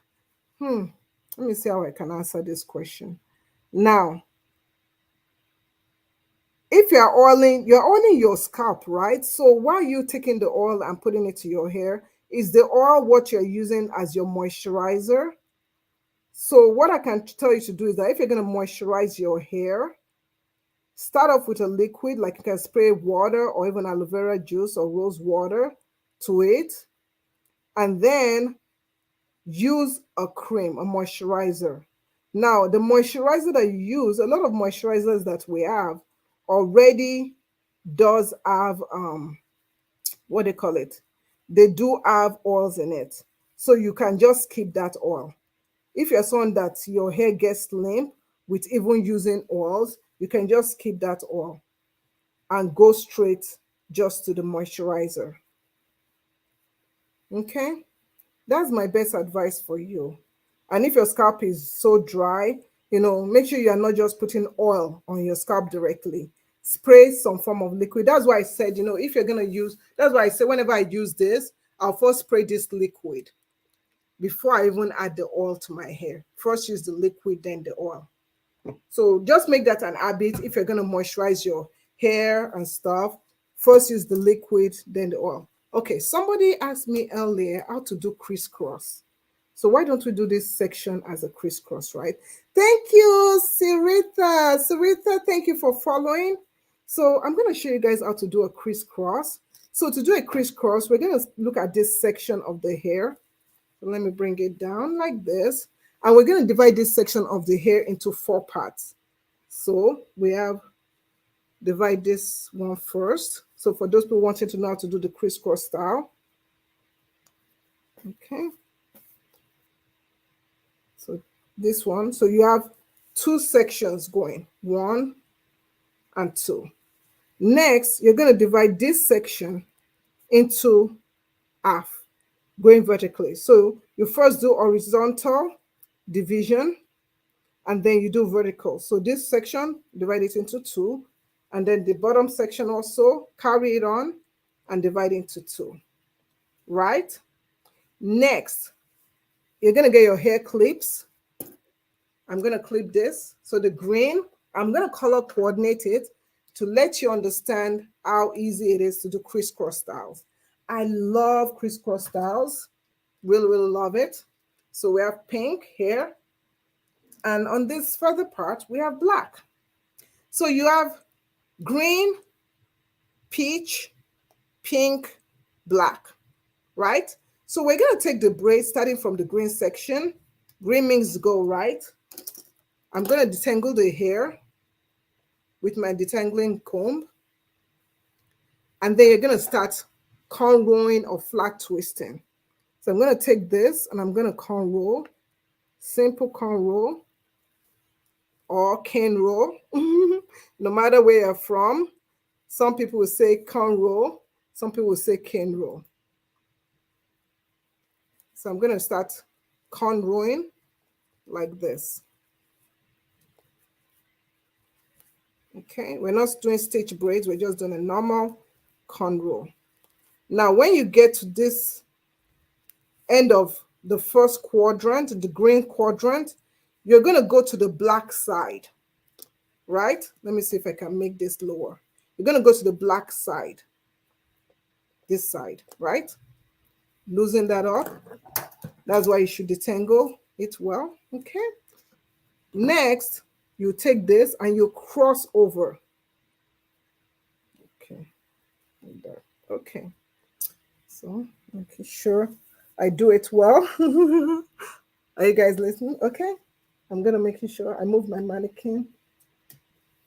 Let me see how I can answer this question. Now, if you're oiling your scalp, right? So while you're taking the oil and putting it to your hair, is the oil what you're using as your moisturizer? So what I can tell you to do is that if you're going to moisturize your hair, start off with a liquid, like you can spray water or even aloe vera juice or rose water to it, and then use a cream, a moisturizer. Now, the moisturizer that you use, a lot of moisturizers that we have already does have what they call it. They do have oils in it. So you can just keep that oil. If you're someone that your hair gets limp with even using oils, you can just keep that oil and go straight just to the moisturizer. Okay? That's my best advice for you. And if your scalp is so dry, make sure you are not just putting oil on your scalp directly. Spray some form of liquid. That's why I said, if you're going to use, that's why I say whenever I use this, I'll first spray this liquid before I even add the oil to my hair. First use the liquid, then the oil. So just make that an habit. If you're going to moisturize your hair and stuff, first use the liquid, then the oil. Okay, somebody asked me earlier how to do crisscross. So why don't we do this section as a crisscross, right? Thank you, Sarita. Sarita, thank you for following. So I'm going to show you guys how to do a crisscross. So to do a crisscross, we're going to look at this section of the hair. So let me bring it down like this. And we're going to divide this section of the hair into 4 parts. So we have divide this one first. So for those people wanting to know how to do the crisscross style. Okay. So this one. So you have 2 sections going, 1 and 2. Next, you're going to divide this section into half, going vertically. So you first do horizontal division, and then you do vertical. So this section, divide it into two, and then the bottom section also, carry it on and divide into two, right? Next, you're going to get your hair clips. I'm going to clip this. So the green, I'm going to color coordinate it to let you understand how easy it is to do crisscross styles. I love crisscross styles. Really, really love it. So we have pink here. And on this further part, we have black. So you have green, peach, pink, black, right? So we're going to take the braid starting from the green section. Green means go, right? I'm going to detangle the hair with my detangling comb. And then you're going to start cornrowing or flat twisting. So I'm going to take this and I'm going to cornrow, simple cornrow or cane row, no matter where you're from. Some people will say cornrow, some people will say cane row. So I'm going to start cornrowing like this. Okay, we're not doing stitch braids, we're just doing a normal cornrow. Now, when you get to this end of the first quadrant, the green quadrant, you're going to go to the black side, right? Let me see if I can make this lower. You're going to go to the black side, this side, right? Loosen that up. That's why you should detangle it well, okay? Next, you take this and you cross over. Okay, okay. So, making sure I do it well. Are you guys listening? Okay. I'm going to make sure I move my mannequin.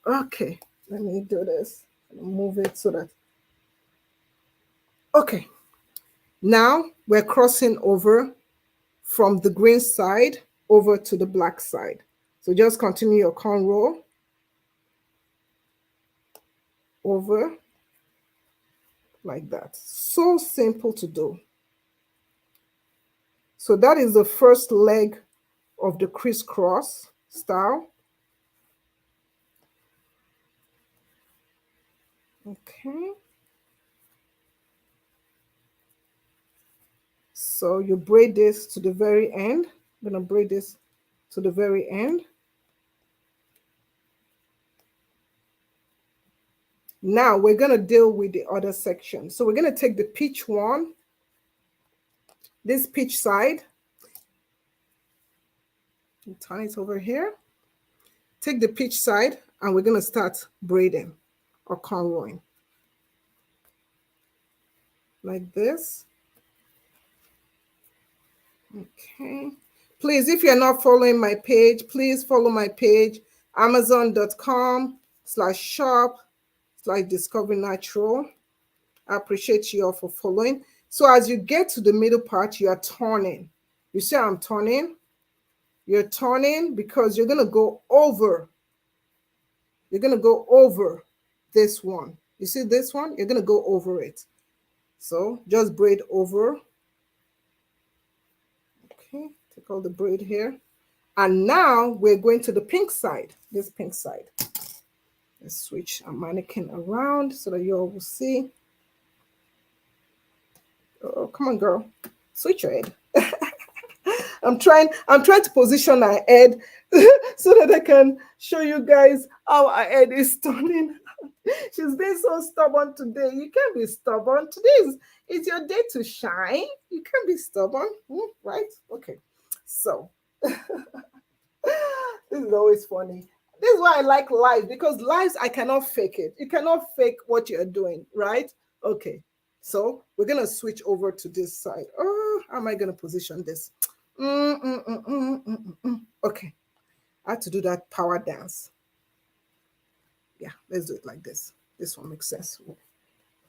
Okay. Let me do this. Move it so that. Okay. Now we're crossing over from the green side over to the black side. So just continue your cornrow over like that. So simple to do. So that is the first leg of the crisscross style. Okay. So you braid this to the very end. I'm going to braid this to the very end. Now we're going to deal with the other section. So we're going to take the peach one, this peach side, and turn it over here. Take the peach side and we're going to start braiding or cornrowing like this. Okay. Please, if you're not following my page, please follow my page, amazon.com/shop/discover natural. I appreciate you all for following. So as you get to the middle part, you are turning. You see how I'm turning? You're turning because you're going to go over. You're going to go over this one. You see this one? You're going to go over it. So just braid over. Okay, take all the braid here. And now we're going to the pink side, this pink side. Let's switch our mannequin around so that you all will see. Oh, come on, girl. Switch your head. I'm trying to position our head so that I can show you guys how our head is turning. She's been so stubborn today. You can't be stubborn. Today is your day to shine. You can't be stubborn, right? Okay. So this is always funny. This is why I like live, because lives I cannot fake it. You cannot fake what you're doing, right? Okay. So we're going to switch over to this side. Oh, how am I going to position this? Okay. I have to do that power dance. Yeah, let's do it like this. This one makes sense.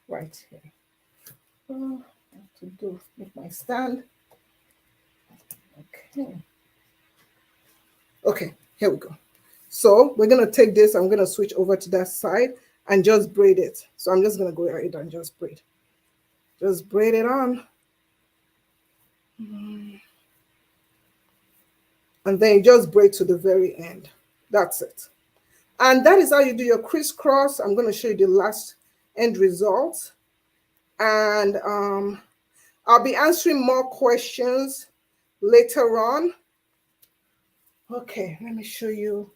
Right here. I have to do with my stand. Okay. Okay, here we go. So we're going to take this. I'm going to switch over to that side. and just braid it. So I'm just going to go ahead and just braid. Just braid it on. And then you just braid to the very end. That's it. And that is how you do your crisscross. I'm going to show you the last end result. And I'll be answering more questions later on. Okay, let me show you.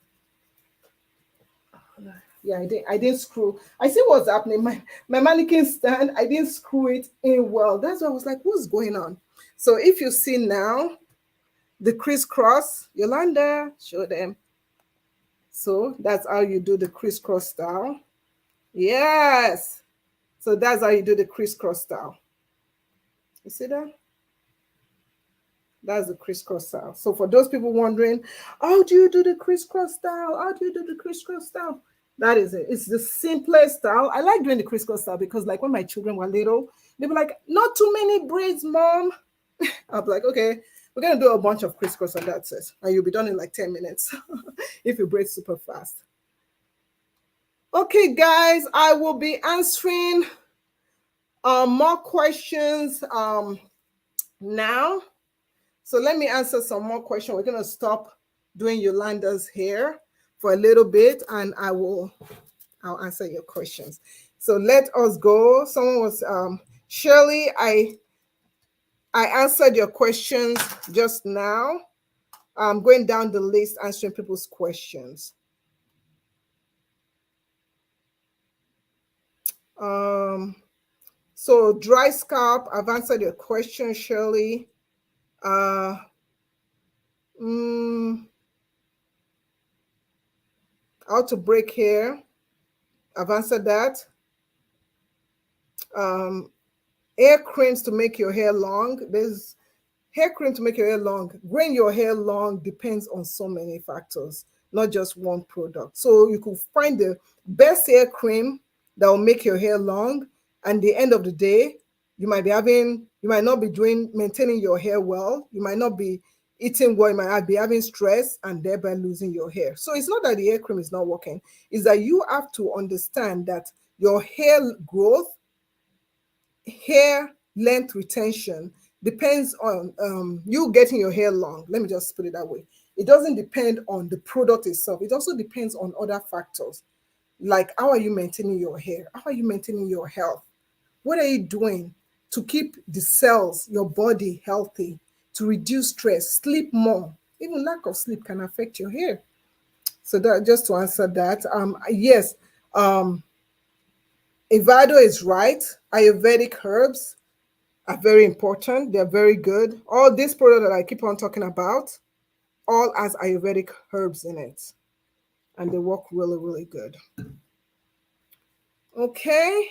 Yeah, I didn't screw. I see what's happening. My mannequin stand, I didn't screw it in well. That's why I was like, what's going on? So if you see now, the crisscross, Yolanda, show them. So that's how you do the crisscross style. Yes. So that's how you do the crisscross style. You see that? That's the crisscross style. So for those people wondering, how do you do the crisscross style? How do you do the crisscross style? That is it. It's the simplest style. I like doing the crisscross style because like when my children were little, they'd be like, not too many braids, mom. I'll be like, okay, we're going to do a bunch of crisscross and that's it. And you'll be done in like 10 minutes if you braid super fast. Okay, guys, I will be answering more questions now. So let me answer some more questions. We're going to stop doing Yolanda's hair for a little bit and I'll answer your questions. So let us go. Someone was, Shirley, I answered your questions just now. I'm going down the list answering people's questions. So dry scalp, I've answered your question, Shirley. How to break hair, I've answered that. Hair creams to make your hair long. There's hair cream to make your hair long. Growing your hair long depends on so many factors, not just one product. So you could find the best hair cream that will make your hair long, and the end of the day, you might not be maintaining your hair well. You might not be eating well. You might be having stress and thereby losing your hair. So it's not that the hair cream is not working. It's that you have to understand that your hair growth, hair length retention depends on you getting your hair long. Let me just put it that way. It doesn't depend on the product itself. It also depends on other factors. Like, how are you maintaining your hair? How are you maintaining your health? What are you doing to keep the cells, your body healthy, to reduce stress, sleep more? Even lack of sleep can affect your hair. So that, just to answer that, yes, Evado is right. Ayurvedic herbs are very important. They're very good. All these products that I keep on talking about, all has Ayurvedic herbs in it. And they work really, really good. Okay.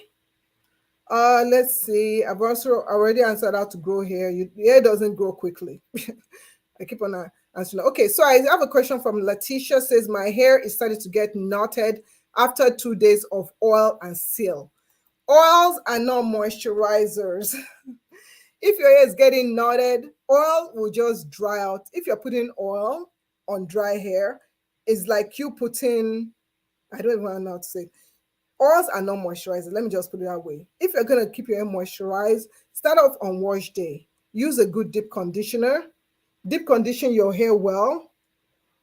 Let's see. I've also already answered how to grow hair. Your hair doesn't grow quickly. I keep on answering. Okay, so I have a question from Letitia. Says, my hair is starting to get knotted after 2 days of oil and seal. Oils are not moisturizers. If your hair is getting knotted, oil will just dry out. If you're putting oil on dry hair, it's like you putting, I don't even know how to say, oils are not moisturizers. Let me just put it that way. If you're going to keep your hair moisturized, start off on wash day. Use a good deep conditioner. Deep condition your hair well.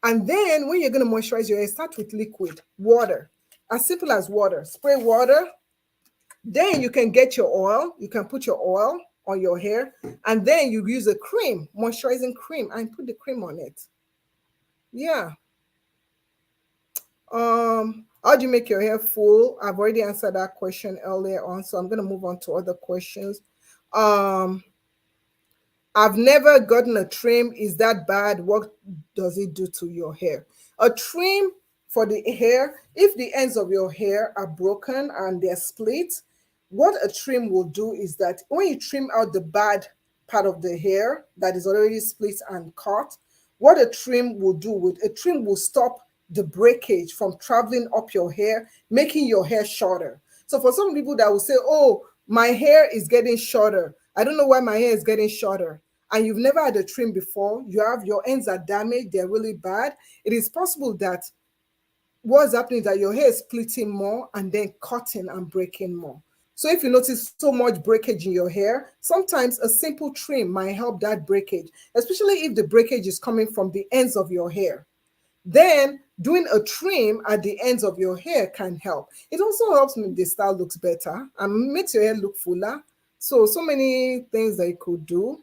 And then when you're going to moisturize your hair, start with liquid, water. As simple as water. Spray water. Then you can get your oil. You can put your oil on your hair. And then you use a cream, moisturizing cream, and put the cream on it. Yeah. How do you make your hair full? I've already answered that question earlier on, so I'm going to move on to other questions. I've never gotten a trim. Is that bad? What does it do to your hair? A trim for the hair, if the ends of your hair are broken and they're split, what a trim will do is that when you trim out the bad part of the hair that is already split and cut, what a trim will do, a trim will stop the breakage from traveling up your hair, making your hair shorter. So for some people that will say, oh, my hair is getting shorter. I don't know why my hair is getting shorter. And you've never had a trim before, your ends are damaged, they're really bad. It is possible that what's happening is that your hair is splitting more and then cutting and breaking more. So if you notice so much breakage in your hair, sometimes a simple trim might help that breakage, especially if the breakage is coming from the ends of your hair. Then doing a trim at the ends of your hair can help. It also helps make the style looks better and makes your hair look fuller. So many things that you could do.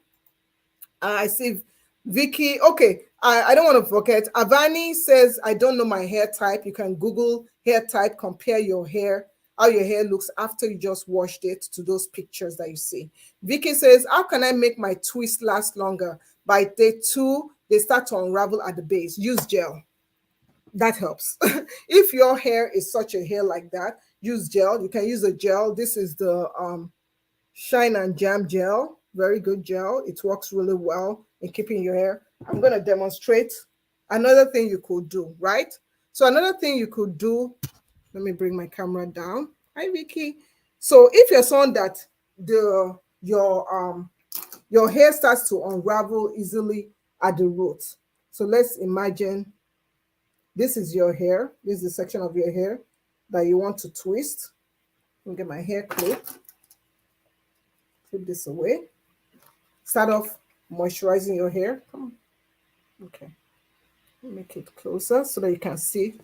I see Vicky. Okay, I don't want to forget. Avani says, I don't know my hair type. You can Google hair type, compare your hair, how your hair looks after you just washed it to those pictures that you see. Vicky says, how can I make my twist last longer? By day 2, they start to unravel at the base. Use gel. That helps. If your hair is such a hair like that, use gel. You can use a gel. This is the Shine and Jam gel. Very good gel. It works really well in keeping your hair. I'm going to demonstrate another thing you could do, right? So another thing you could do, let me bring my camera down. Hi, Vicky. So if you're someone that your hair starts to unravel easily at the roots. So let's imagine this is your hair. This is the section of your hair that you want to twist. Let me get my hair clip. Put this away. Start off moisturizing your hair. Come on. Okay. Make it closer so that you can see.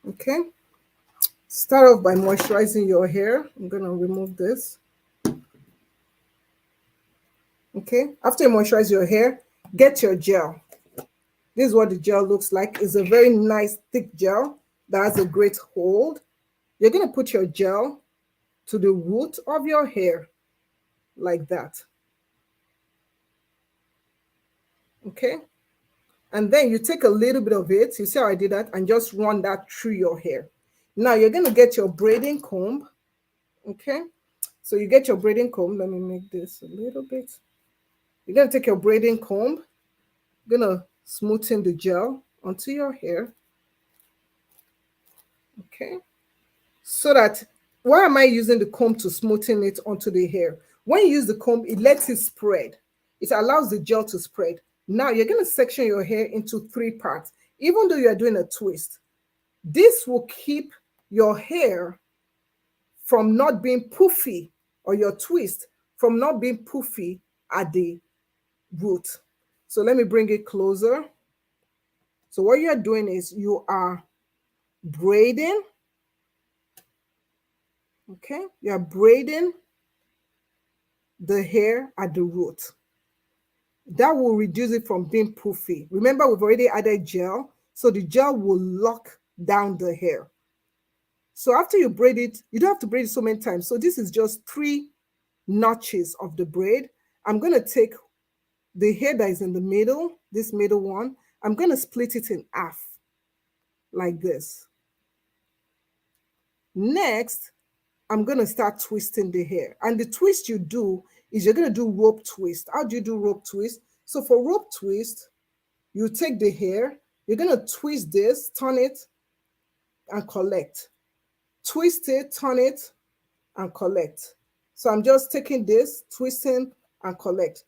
Okay. Start off by moisturizing your hair. I'm going to remove this. Okay. After you moisturize your hair, get your gel. This is what the gel looks like. It's a very nice thick gel that has a great hold. You're going to put your gel to the root of your hair like that. Okay. And then you take a little bit of it. You see how I did that? And just run that through your hair. Now you're going to get your braiding comb. Okay. So you get your braiding comb. Let me make this a little bit. You're going to take your braiding comb. You're going to smoothen the gel onto your hair. Okay. So that, why am I using the comb to smoothen it onto the hair? When you use the comb, it lets it spread. It allows the gel to spread. Now you're going to section your hair into 3 parts, even though you're doing a twist. This will keep your hair from not being poofy, or your twist from not being poofy at the root. So let me bring it closer. So what you're doing is you are braiding. Okay, you're braiding the hair at the root. That will reduce it from being poofy. Remember, we've already added gel, so the gel will lock down the hair. So after you braid it, you don't have to braid it so many times. So this is just 3 notches of the braid. I'm going to take the hair that is in the middle, this middle one, I'm going to split it in half like this. Next, I'm going to start twisting the hair. And the twist you do is you're going to do rope twist. How do you do rope twist? So for rope twist, you take the hair, you're going to twist this, turn it, and collect. Twist it, turn it, and collect. So I'm just taking this, twisting, and collect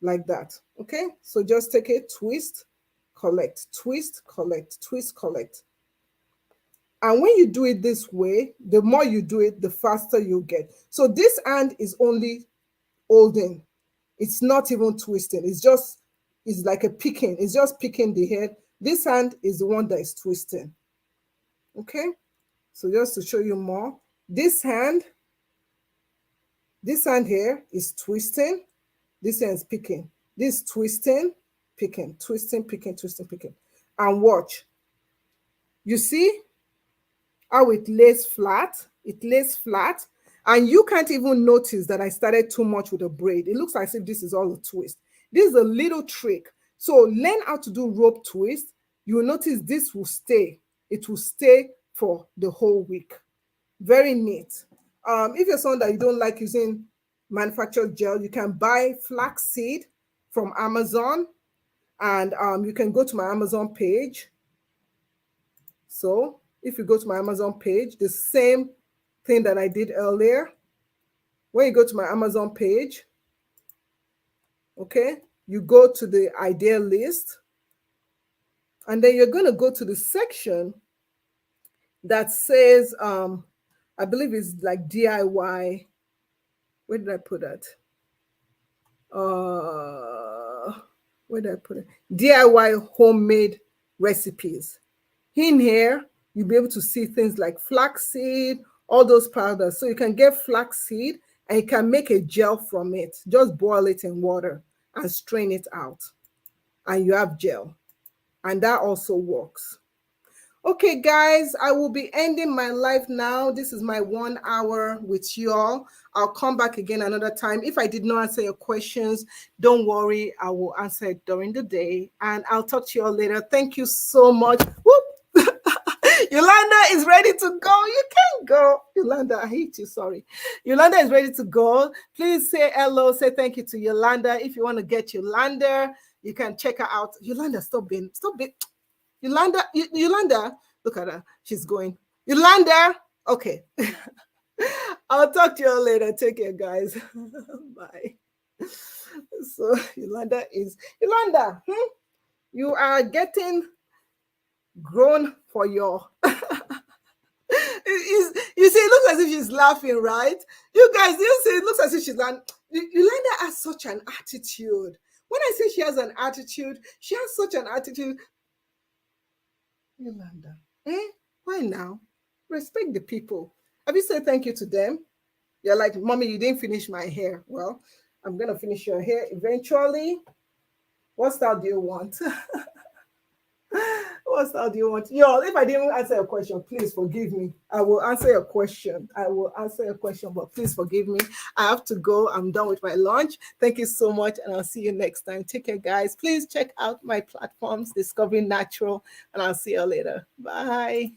like that. Okay? So just take it, twist, collect, twist, collect, twist, collect. And when you do it this way, the more you do it, the faster you get. So this hand is only holding. It's not even twisting. It's like a picking. It's just picking the head. This hand is the one that is twisting. Okay? So just to show you more, this hand here is twisting. This hand is picking. This twisting, picking, twisting, picking, twisting, picking. And watch. You see how it lays flat? It lays flat. And you can't even notice that I started too much with a braid. It looks as if this is all a twist. This is a little trick. So learn how to do rope twist. You will notice this will stay. It will stay for the whole week. Very neat. If you're someone that you don't like using manufactured gel, you can buy flaxseed from Amazon. And you can go to my Amazon page. So if you go to my Amazon page, the same thing that I did earlier, when you go to my Amazon page, okay, you go to the idea list. And then you're going to go to the section that says, I believe it's like DIY. Where did I put that? Where did I put it? DIY homemade recipes. In here, you'll be able to see things like flaxseed, all those powders. So you can get flaxseed and you can make a gel from it. Just boil it in water and strain it out. And you have gel. And that also works. Okay, guys, I will be ending my live now. This is my 1 hour with you all. I'll come back again another time. If I did not answer your questions, don't worry. I will answer it during the day. And I'll talk to you all later. Thank you so much. Whoop. Yolanda is ready to go. You can go. Yolanda, I hate you. Sorry. Yolanda is ready to go. Please say hello. Say thank you to Yolanda. If you want to get Yolanda, you can check her out. Yolanda, stop being. Yolanda, look at her. She's going. Yolanda. Okay. I'll talk to you all later. Take care, guys. Bye. So Yolanda, you are getting grown for your you see, it looks as if she's laughing, right? You guys, you see, it looks as if she's laughing. Yolanda has such an attitude. When I say she has an attitude, she has such an attitude. Yolanda, why now? Respect the people. Have you said thank you to them? You're like, Mommy, you didn't finish my hair. Well, I'm going to finish your hair eventually. What style do you want? What style do you want? Y'all, if I didn't answer your question, please forgive me. I will answer your question. But please forgive me. I have to go. I'm done with my lunch. Thank you so much, and I'll see you next time. Take care, guys. Please check out my platforms, Discovering Natural, and I'll see you later. Bye.